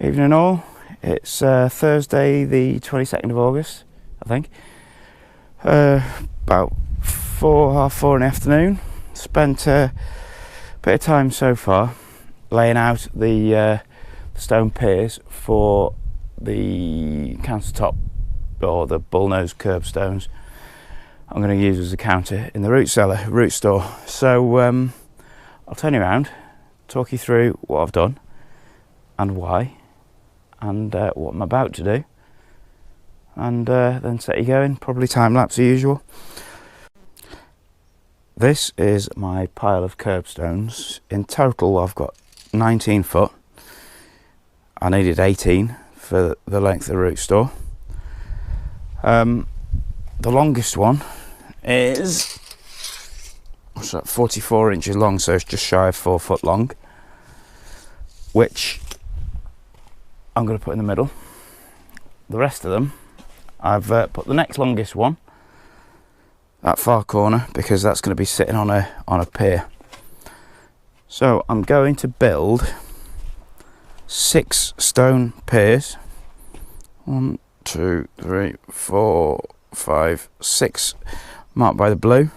Evening all, it's Thursday the 22nd of August, I think. About half four in the afternoon. Spent a bit of time so far laying out the stone piers for the countertop, or the bullnose curbstones I'm going to use as a counter in the root store. So I'll turn you around, talk you through what I've done and why, and what I'm about to do, and then set you going, probably time lapse as usual. This is my pile of curbstones. In total I've got 19 foot. I needed 18 for the length of the root store. The longest one is 44 inches long, so it's just shy of 4 foot long, which I'm going to put in the middle. The rest of them, I've put the next longest one, that far corner, because that's going to be sitting on a pier. So I'm going to build 6 stone piers. 1, 2, 3, 4, 5, 6, marked by the blue,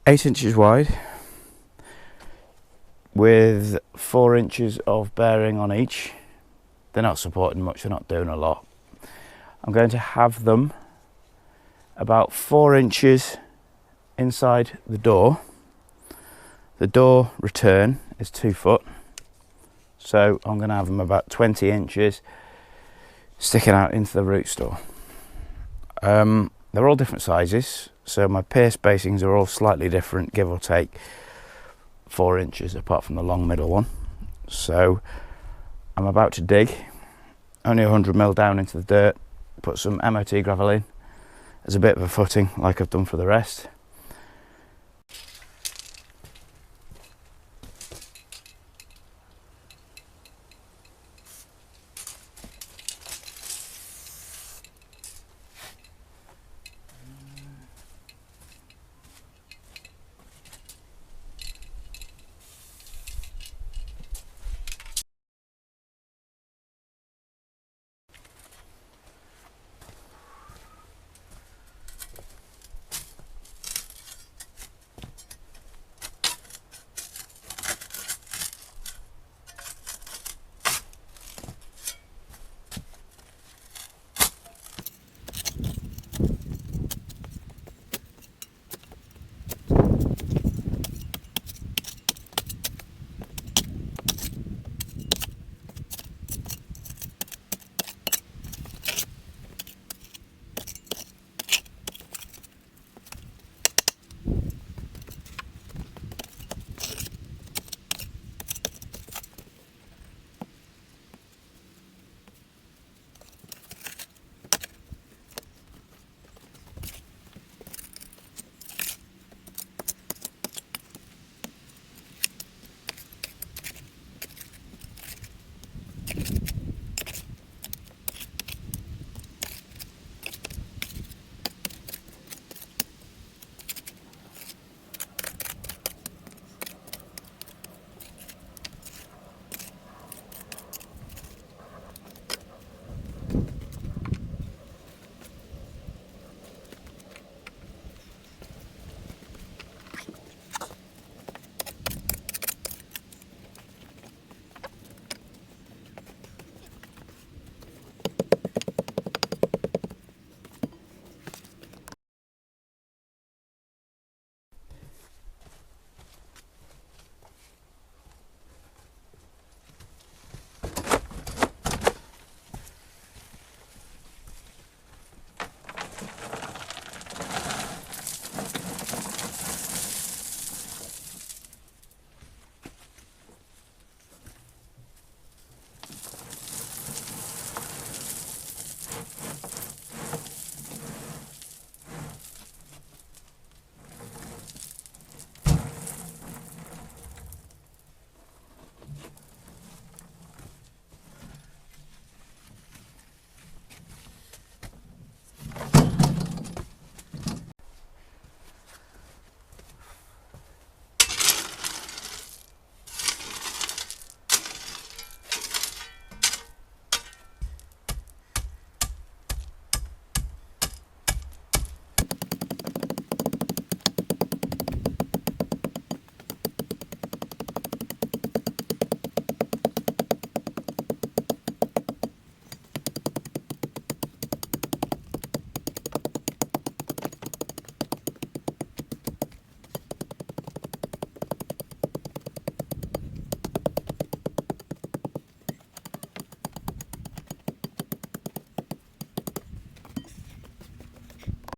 8 inches wide, with 4 inches of bearing on each. They're not supporting much, they're not doing a lot. I'm going to have them about 4 inches inside the door. The door return is 2 foot, so I'm going to have them about 20 inches sticking out into the root store. They're all different sizes, so my pier spacings are all slightly different, give or take 4 inches, apart from the long middle one. So I'm about to dig only 100mm down into the dirt, put some MOT gravel in as a bit of a footing, like I've done for the rest,